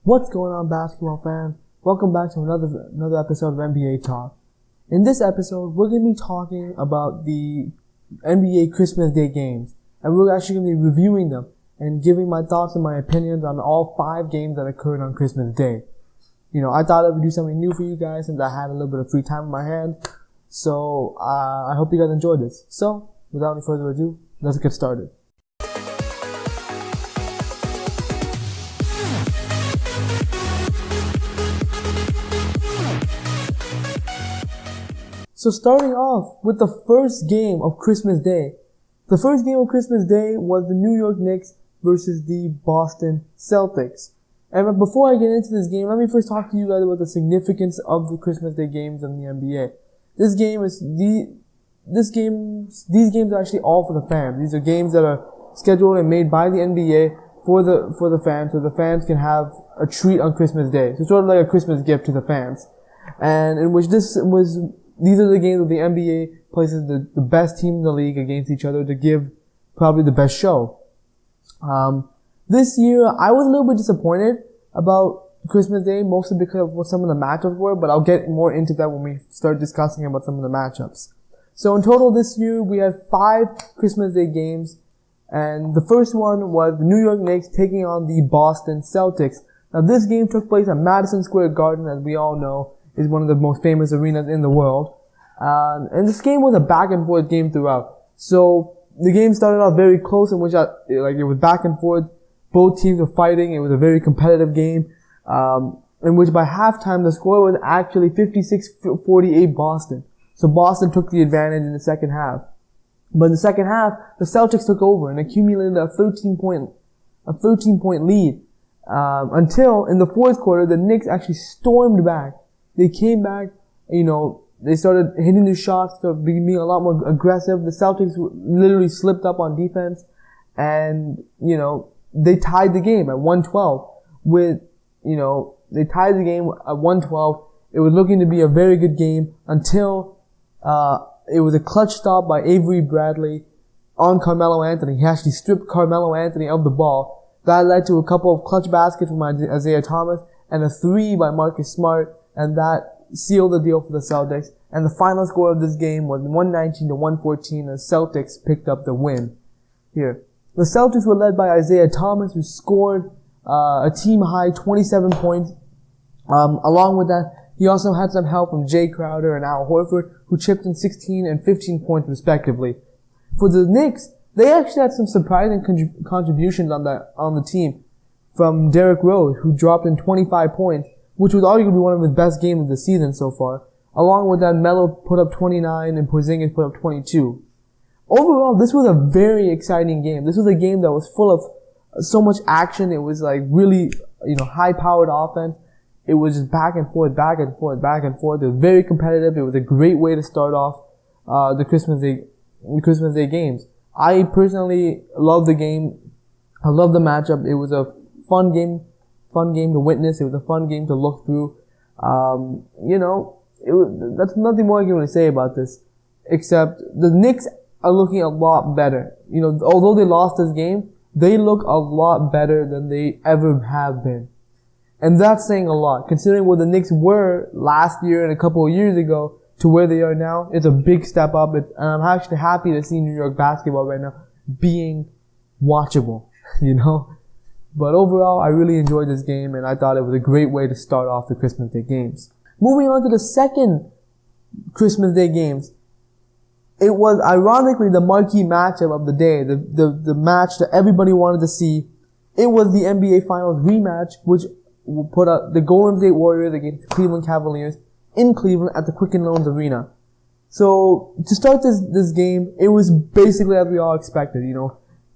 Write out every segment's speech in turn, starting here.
What's going on, basketball fans? Welcome back to another episode of NBA Talk. In this episode, we're going to be talking about the NBA Christmas Day games, and we're actually going to be reviewing them and giving my thoughts and my opinions on all 5 games that occurred on Christmas Day. I thought I would do something new for you guys since I had a little bit of free time in my hand. So, I hope you guys enjoyed this. So, without any further ado, let's get started. So starting off with the first game of Christmas Day. The first game of Christmas Day was the New York Knicks versus the Boston Celtics. And before I get into this game, let me first talk to you guys about the significance of the Christmas Day games in the NBA. These games are actually all for the fans. These are games that are scheduled and made by the NBA for the fans, so the fans can have a treat on Christmas Day. So it's sort of like a Christmas gift to the fans. And in which these are the games where the NBA places the best team in the league against each other to give probably the best show. This year, I was a little bit disappointed about Christmas Day, mostly because of what some of the matchups were, but I'll get more into that when we start discussing about some of the matchups. So in total this year, we had 5 Christmas Day games, and the first one was the New York Knicks taking on the Boston Celtics. Now this game took place at Madison Square Garden, as we all know, is one of the most famous arenas in the world. And this game was a back and forth game throughout. So the game started off very close, in which it was back and forth. Both teams were fighting. It was a very competitive game, in which by halftime the score was actually 56-48 Boston. So Boston took the advantage in the second half. But in the second half, the Celtics took over and accumulated a 13-point lead. Until in the fourth quarter, the Knicks actually stormed back. They came back, they started hitting their shots, started being a lot more aggressive. The Celtics literally slipped up on defense, and, they tied the game at 112 they tied the game at 112. It was looking to be a very good game until, it was a clutch stop by Avery Bradley on Carmelo Anthony. He actually stripped Carmelo Anthony of the ball. That led to a couple of clutch baskets from Isaiah Thomas and a 3 by Marcus Smart. And that sealed the deal for the Celtics. And the final score of this game was 119-114, and the Celtics picked up the win here. The Celtics were led by Isaiah Thomas, who scored a team-high 27 points. Along with that, he also had some help from Jay Crowder and Al Horford, who chipped in 16 and 15 points respectively. For the Knicks, they actually had some surprising contributions on the team from Derrick Rose, who dropped in 25 points, which was arguably one of his best games of the season so far. Along with that, Melo put up 29 and Porzingis put up 22. Overall, this was a very exciting game. This was a game that was full of so much action. It was like really, high-powered offense. It was just back and forth, back and forth, back and forth. It was very competitive. It was a great way to start off the Christmas Day games. I personally love the game. I love the matchup. It was a fun game to witness. It was a fun game to look through. That's nothing more I can really say about this, except the Knicks are looking a lot better. Although they lost this game, they look a lot better than they ever have been. And that's saying a lot, considering where the Knicks were last year and a couple of years ago to where they are now. It's a big step up, and I'm actually happy to see New York basketball right now being watchable, But overall, I really enjoyed this game, and I thought it was a great way to start off the Christmas Day games. Moving on to the second Christmas Day games. It was ironically the marquee matchup of the day, the match that everybody wanted to see. It was the NBA Finals rematch, which put up the Golden State Warriors against the Cleveland Cavaliers in Cleveland at the Quicken Loans Arena. So, to start this game, it was basically as we all expected,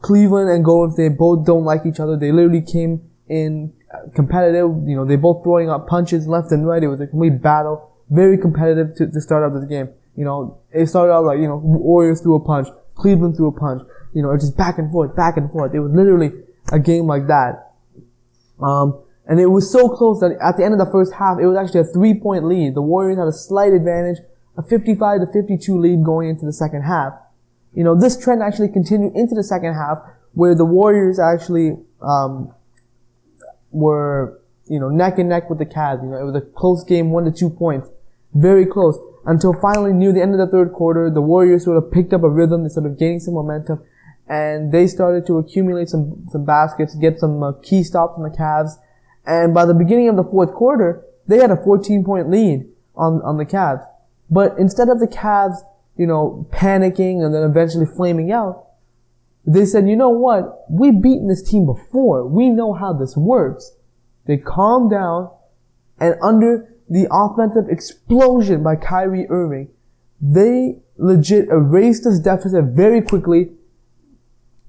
Cleveland and Golden State both don't like each other. They literally came in competitive. They both throwing up punches left and right. It was a complete battle. Very competitive to start out this game. It started out like, Warriors threw a punch, Cleveland threw a punch. It's just back and forth, back and forth. It was literally a game like that. And it was so close that at the end of the first half, it was actually a 3-point lead. The Warriors had a slight advantage, a 55-52 lead going into the second half. This trend actually continued into the second half, where the Warriors actually were neck and neck with the Cavs. It was a close game, 1 to 2 points. Very close. Until finally, near the end of the third quarter, the Warriors sort of picked up a rhythm. They started gaining some momentum. And they started to accumulate some baskets, get some key stops on the Cavs. And by the beginning of the fourth quarter, they had a 14-point lead on the Cavs. But instead of the Cavs, panicking and then eventually flaming out, they said, you know what? We've beaten this team before. We know how this works. They calmed down, and under the offensive explosion by Kyrie Irving, they legit erased this deficit very quickly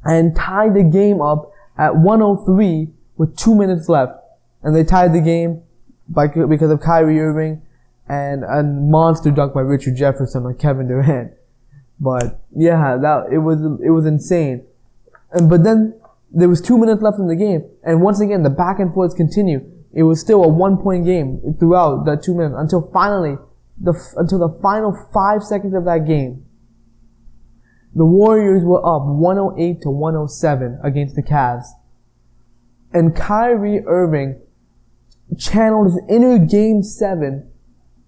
and tied the game up at 103 with 2 minutes left. And they tied the game because of Kyrie Irving and a monster dunk by Richard Jefferson on Kevin Durant. But yeah, it was insane. But then there was 2 minutes left in the game, and once again the back and forth continued. It was still a 1-point game throughout that 2 minutes until the final 5 seconds of that game. The Warriors were up 108 to 107 against the Cavs. And Kyrie Irving channeled his inner Game 7,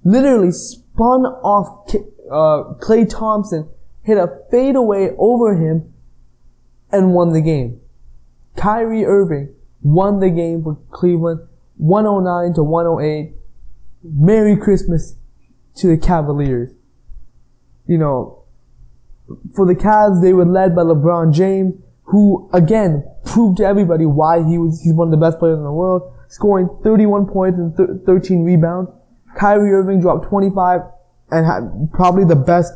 literally spun off Klay Thompson, hit a fadeaway over him, and won the game. Kyrie Irving won the game for Cleveland, 109 to 108. Merry Christmas to the Cavaliers. For the Cavs, they were led by LeBron James, who again proved to everybody why he's one of the best players in the world, scoring 31 points and 13 rebounds. Kyrie Irving dropped 25 and had probably the best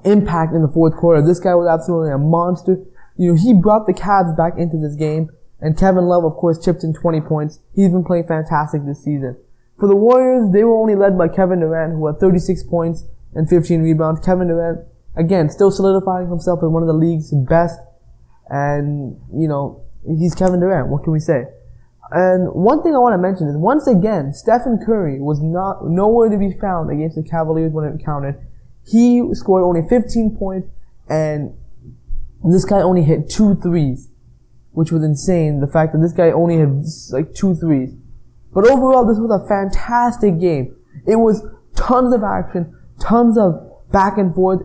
impact in the fourth quarter. This guy was absolutely a monster. He brought the Cavs back into this game, and Kevin Love, of course, chipped in 20 points. He's been playing fantastic this season. For the Warriors, they were only led by Kevin Durant, who had 36 points and 15 rebounds. Kevin Durant, again, still solidifying himself as one of the league's best. And, he's Kevin Durant. What can we say? And one thing I want to mention is, once again, Stephen Curry was nowhere to be found against the Cavaliers when it counted. He scored only 15 points, and this guy only hit 2 threes, which was insane. The fact that this guy only had 2 threes. But overall, this was a fantastic game. It was tons of action, tons of back and forth,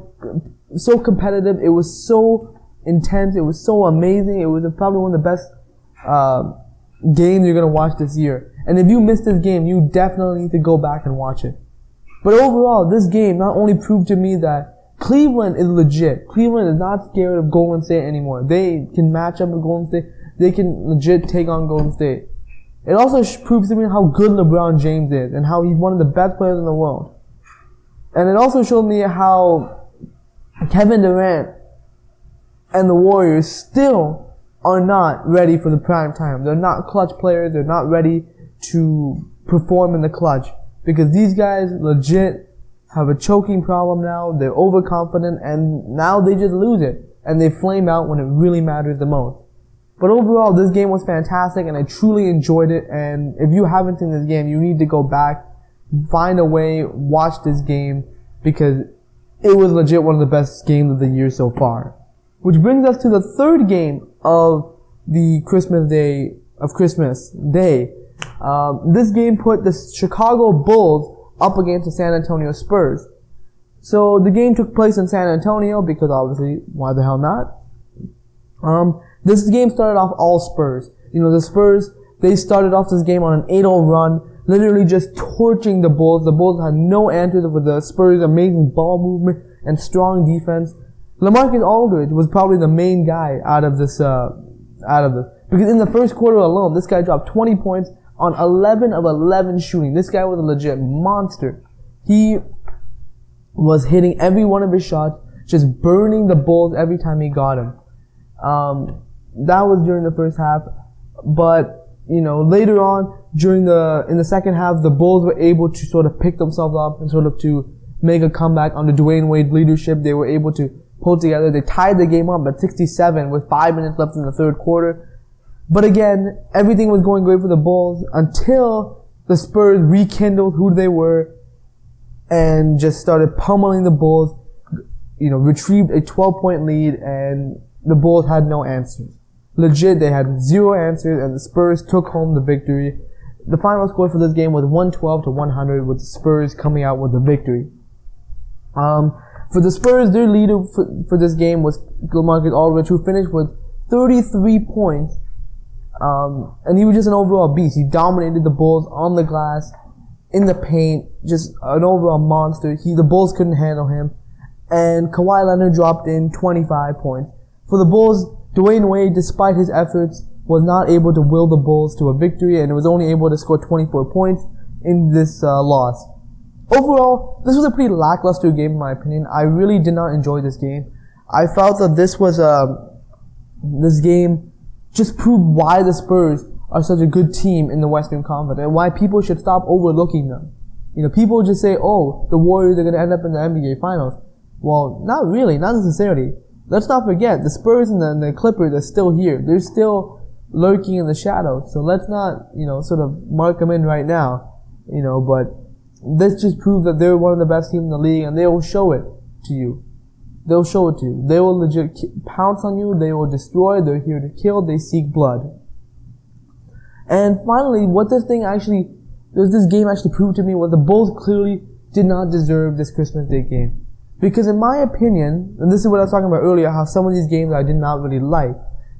so competitive. It was so intense. It was so amazing. It was probably one of the best games you're going to watch this year. And if you missed this game, you definitely need to go back and watch it. But overall, this game not only proved to me that Cleveland is legit. Cleveland is not scared of Golden State anymore. They can match up with Golden State. They can legit take on Golden State. It also proves to me how good LeBron James is and how he's one of the best players in the world. And it also showed me how Kevin Durant and the Warriors still are not ready for the prime time. They're not clutch players. They're not ready to perform in the clutch, because these guys legit have a choking problem now. They're overconfident, and now they just lose it, and they flame out when it really matters the most. But overall, this game was fantastic, and I truly enjoyed it. And if you haven't seen this game, you need to go back, find a way, watch this game, because it was legit one of the best games of the year so far. Which brings us to the third game of the Christmas Day. This game put the Chicago Bulls up against the San Antonio Spurs. So the game took place in San Antonio because obviously, why the hell not? This game started off all Spurs. The Spurs, they started off this game on an 8-0 run, literally just torching the Bulls. The Bulls had no answers for the Spurs' amazing ball movement and strong defense. LaMarcus Aldridge was probably the main guy out of this. Because in the first quarter alone, this guy dropped 20 points on 11 of 11 shooting. This guy was a legit monster. He was hitting every one of his shots, just burning the Bulls every time he got him. That was during the first half. But, later on, in the second half, the Bulls were able to sort of pick themselves up and sort of to make a comeback under Dwayne Wade's leadership. They were able to pull together. They tied the game up at 67 with 5 minutes left in the third quarter. But again, everything was going great for the Bulls until the Spurs rekindled who they were and just started pummeling the Bulls, retrieved a 12-point lead, and the Bulls had no answers. legit, they had zero answers, and the Spurs took home the victory. The final score for this game was 112-100, with the Spurs coming out with the victory. For the Spurs, their leader for this game was LaMarcus Aldridge, who finished with 33 points. And he was just an overall beast. He dominated the Bulls on the glass, in the paint, just an overall monster. The Bulls couldn't handle him. And Kawhi Leonard dropped in 25 points. For the Bulls, Dwayne Wade, despite his efforts, was not able to will the Bulls to a victory, and was only able to score 24 points in this loss. Overall, this was a pretty lackluster game in my opinion. I really did not enjoy this game. I felt that this game just proved why the Spurs are such a good team in the Western Conference, and why people should stop overlooking them. You know, people just say, oh, the Warriors are going to end up in the NBA Finals. Well, not really, not necessarily. Let's not forget, the Spurs and the Clippers are still here. They're still lurking in the shadows. So let's not, sort of mark them in right now. But this just proves that they're one of the best teams in the league, and they will show it to you. They'll show it to you. They will legit pounce on you. They will destroy. They're here to kill. They seek blood. And finally, what this game actually proved to me was the Bulls clearly did not deserve this Christmas Day game. Because in my opinion, and this is what I was talking about earlier, how some of these games I did not really like.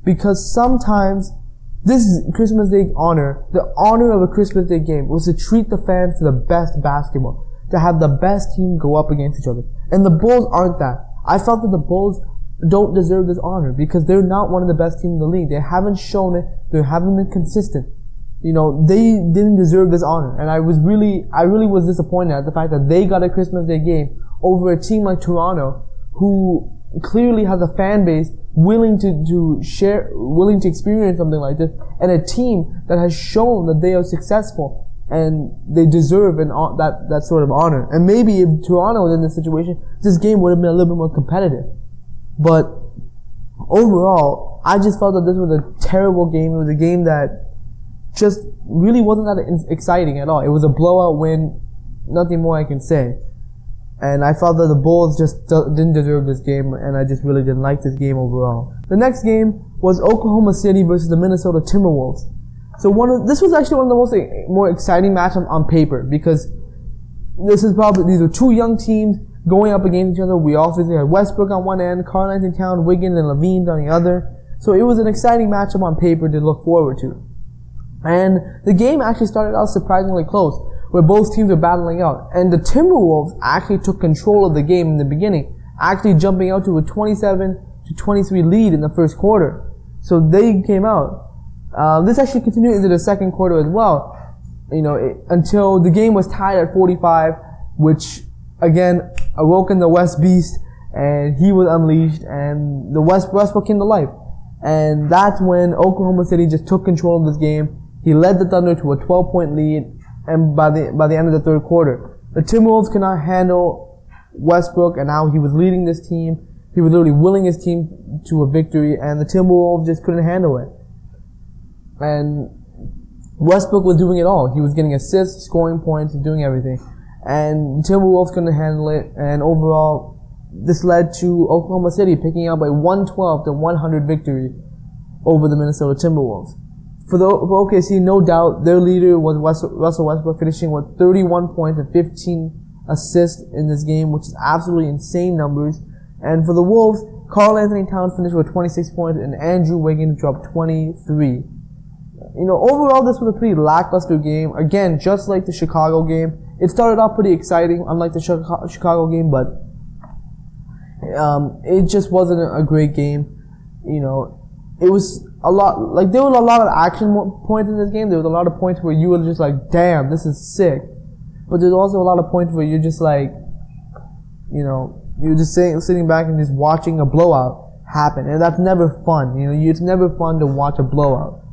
Because sometimes this Christmas Day honor, the honor of a Christmas Day game was to treat the fans to the best basketball. To have the best team go up against each other. And the Bulls aren't that. I felt that the Bulls don't deserve this honor because they're not one of the best teams in the league. They haven't shown it. They haven't been consistent. They didn't deserve this honor. And I really was disappointed at the fact that they got a Christmas Day game over a team like Toronto, who clearly has a fan base willing to experience something like this, and a team that has shown that they are successful and they deserve that sort of honor. And maybe if Toronto was in this situation, this game would have been a little bit more competitive. But overall, I just felt that this was a terrible game. It was a game that just really wasn't that exciting at all. It was a blowout win, nothing more I can say. And I felt that the Bulls just didn't deserve this game, and I just really didn't like this game overall. The next game was Oklahoma City versus the Minnesota Timberwolves. So this was actually one of the more exciting matchups on paper, because these are two young teams going up against each other. We obviously had Westbrook on one end, Karl-Anthony Towns, Wiggins, and LaVine on the other. So it was an exciting matchup on paper to look forward to. And the game actually started out surprisingly close, where both teams were battling out. And the Timberwolves actually took control of the game in the beginning, actually jumping out to a 27-23 lead in the first quarter. So they came out. This actually continued into the second quarter as well, until the game was tied at 45, which again awoken the West Beast, and he was unleashed, and the Westbrook came to life. And that's when Oklahoma City just took control of this game. He led the Thunder to a 12-point lead, and by the end of the third quarter, the Timberwolves could not handle Westbrook, and now he was leading this team. He was literally willing his team to a victory, and the Timberwolves just couldn't handle it. And Westbrook was doing it all. He was getting assists, scoring points, and doing everything. And the Timberwolves couldn't handle it, and overall, this led to Oklahoma City picking up a 112-100 victory over the Minnesota Timberwolves. For OKC, no doubt, their leader was Russell Westbrook, finishing with 31 points and 15 assists in this game, which is absolutely insane numbers. And for the Wolves, Karl-Anthony Towns finished with 26 points, and Andrew Wiggins dropped 23. Overall, this was a pretty lackluster game. Again, just like the Chicago game. It started off pretty exciting, unlike the Chicago game, but it just wasn't a great game. It was there was a lot of action points in this game. There was a lot of points where you were just like, damn, this is sick. But there's also a lot of points where you're just like, you're just sitting back and just watching a blowout happen. And that's never fun. It's never fun to watch a blowout.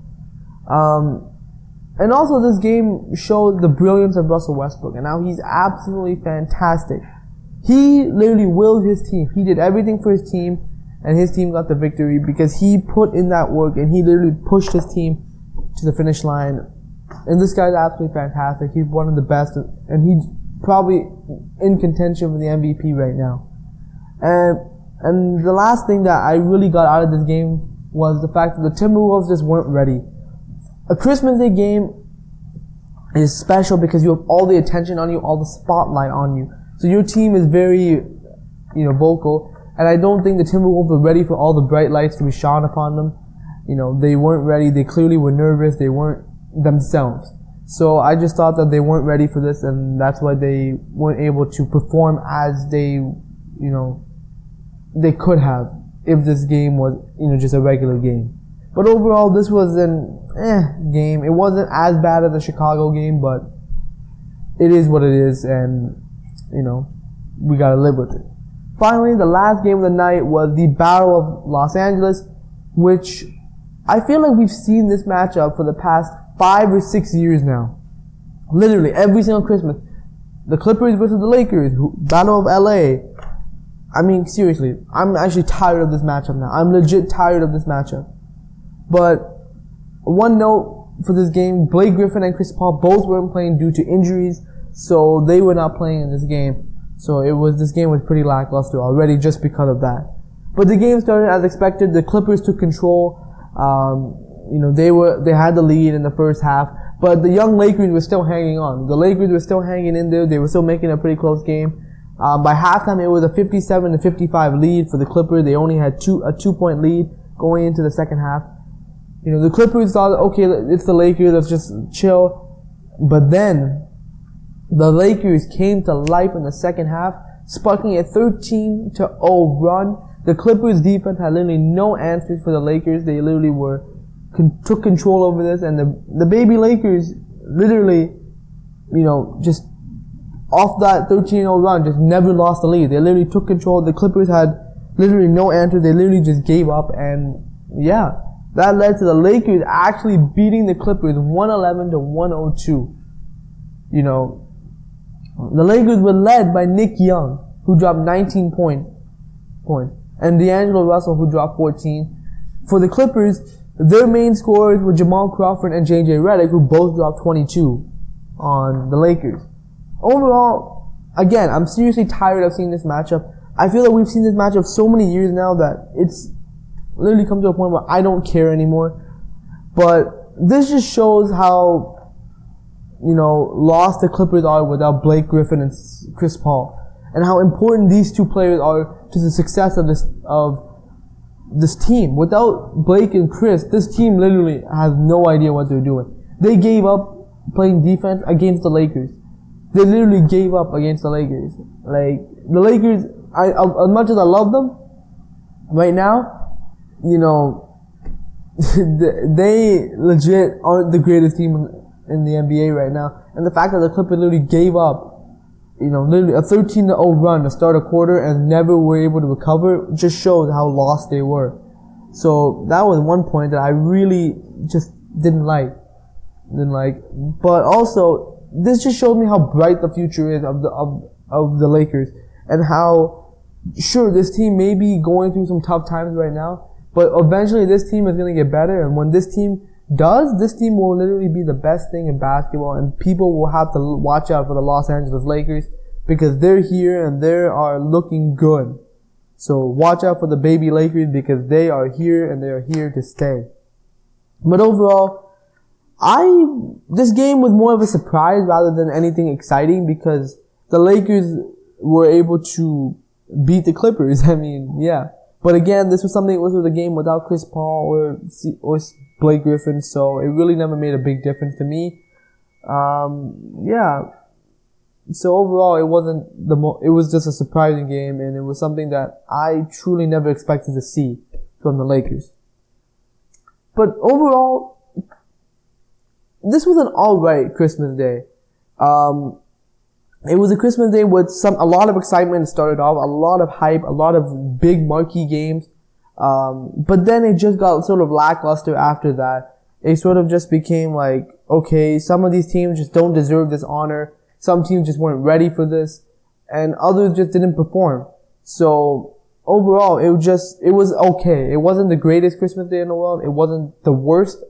And also this game showed the brilliance of Russell Westbrook, and now he's absolutely fantastic. He literally willed his team. He did everything for his team, and his team got the victory because he put in that work, and he literally pushed his team to the finish line. And this guy's absolutely fantastic. He's one of the best, and he's probably in contention for the MVP right now. And the last thing that I really got out of this game was the fact that the Timberwolves just weren't ready. A Christmas Day game is special because you have all the attention on you, all the spotlight on you. So your team is very, vocal. And I don't think the Timberwolves were ready for all the bright lights to be shone upon them. They weren't ready. They clearly were nervous. They weren't themselves. So I just thought that they weren't ready for this, and that's why they weren't able to perform as they could have if this game was, just a regular game. But overall, this was an game. It wasn't as bad as the Chicago game, but it is what it is, and, we gotta live with it. Finally, the last game of the night was the Battle of Los Angeles, which I feel like we've seen this matchup for the past 5 or 6 years now. Literally, every single Christmas. The Clippers versus the Lakers, Battle of LA. I mean, seriously, I'm actually tired of this matchup now. I'm legit tired of this matchup. But one note for this game, Blake Griffin and Chris Paul both weren't playing due to injuries, so they were not playing in this game. So this game was pretty lackluster already just because of that. But the game started as expected. The Clippers took control. They had the lead in the first half, but the young Lakers were still hanging on. The Lakers were still hanging in there. They were still making a pretty close game. By halftime, it was a 57-55 lead for the Clippers. They only had a 2-point lead going into the second half. The Clippers thought, okay, it's the Lakers, let's just chill. But then, the Lakers came to life in the second half, sparking a 13-0 run. The Clippers defense had literally no answers for the Lakers. They literally took control over this, and the baby Lakers literally, just off that 13-0 run, just never lost the lead. They literally took control. The Clippers had literally no answer. They literally just gave up, and yeah, that led to the Lakers actually beating the Clippers 111-102. The Lakers were led by Nick Young, who dropped 19 points, and D'Angelo Russell, who dropped 14. For the Clippers, their main scorers were Jamal Crawford and J.J. Redick, who both dropped 22 on the Lakers. Overall, again, I'm seriously tired of seeing this matchup. I feel that we've seen this matchup so many years now that it's literally come to a point where I don't care anymore. But this just shows how, lost the Clippers are without Blake Griffin and Chris Paul, and how important these two players are to the success of this team. Without Blake and Chris, this team literally has no idea what they're doing. They gave up playing defense against the Lakers. They literally gave up against the Lakers. Like, the Lakers, as much as I love them, right now, they legit aren't the greatest team in the NBA right now. And the fact that the Clippers literally gave up, literally a 13-0 run to start a quarter and never were able to recover just shows how lost they were. So that was one point that I really just didn't like. But also, this just showed me how bright the future is of the Lakers, and how, sure, this team may be going through some tough times right now, but eventually this team is going to get better, and when this team does, this team will literally be the best thing in basketball, and people will have to watch out for the Los Angeles Lakers, because they're here and they are looking good. So watch out for the baby Lakers, because they are here and they are here to stay. But overall, this game was more of a surprise rather than anything exciting, because the Lakers were able to beat the Clippers. I mean, yeah. But again, this was a game without Chris Paul or Blake Griffin, so it really never made a big difference to me. Yeah. So overall, it was just a surprising game, and it was something that I truly never expected to see from the Lakers. But overall, this was an alright Christmas Day. It was a Christmas Day with a lot of excitement started off, a lot of hype, a lot of big marquee games. But then it just got sort of lackluster after that. It sort of just became like, okay, some of these teams just don't deserve this honor. Some teams just weren't ready for this, and others just didn't perform. So overall, it was okay. It wasn't the greatest Christmas Day in the world. It wasn't the worst.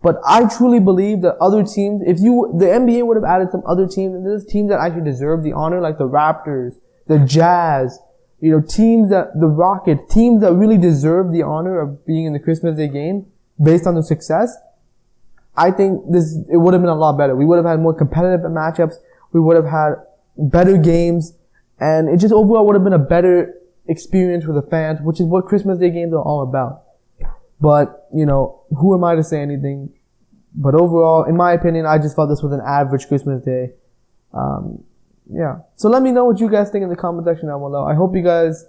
But I truly believe that other teams, the NBA would have added some other teams, and there's teams that actually deserve the honor, like the Raptors, the Jazz, teams that really deserve the honor of being in the Christmas Day game based on their success, I think it would have been a lot better. We would have had more competitive matchups. We would have had better games, and it just overall would have been a better experience for the fans, which is what Christmas Day games are all about. But, who am I to say anything? But overall, in my opinion, I just thought this was an average Christmas Day. Yeah. So let me know what you guys think in the comment section down below. I hope you guys,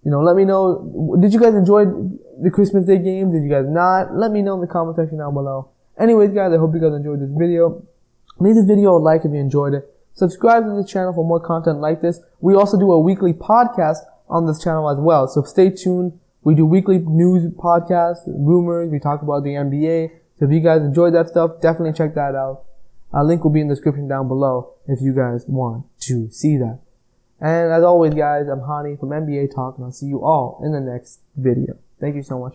let me know. Did you guys enjoy the Christmas Day games? Did you guys not? Let me know in the comment section down below. Anyways, guys, I hope you guys enjoyed this video. Leave this video a like if you enjoyed it. Subscribe to the channel for more content like this. We also do a weekly podcast on this channel as well. So stay tuned. We do weekly news podcasts, rumors. We talk about the NBA. So if you guys enjoyed that stuff, definitely check that out. Our link will be in the description down below if you guys want to see that. And as always, guys, I'm Hani from NBA Talk, and I'll see you all in the next video. Thank you so much.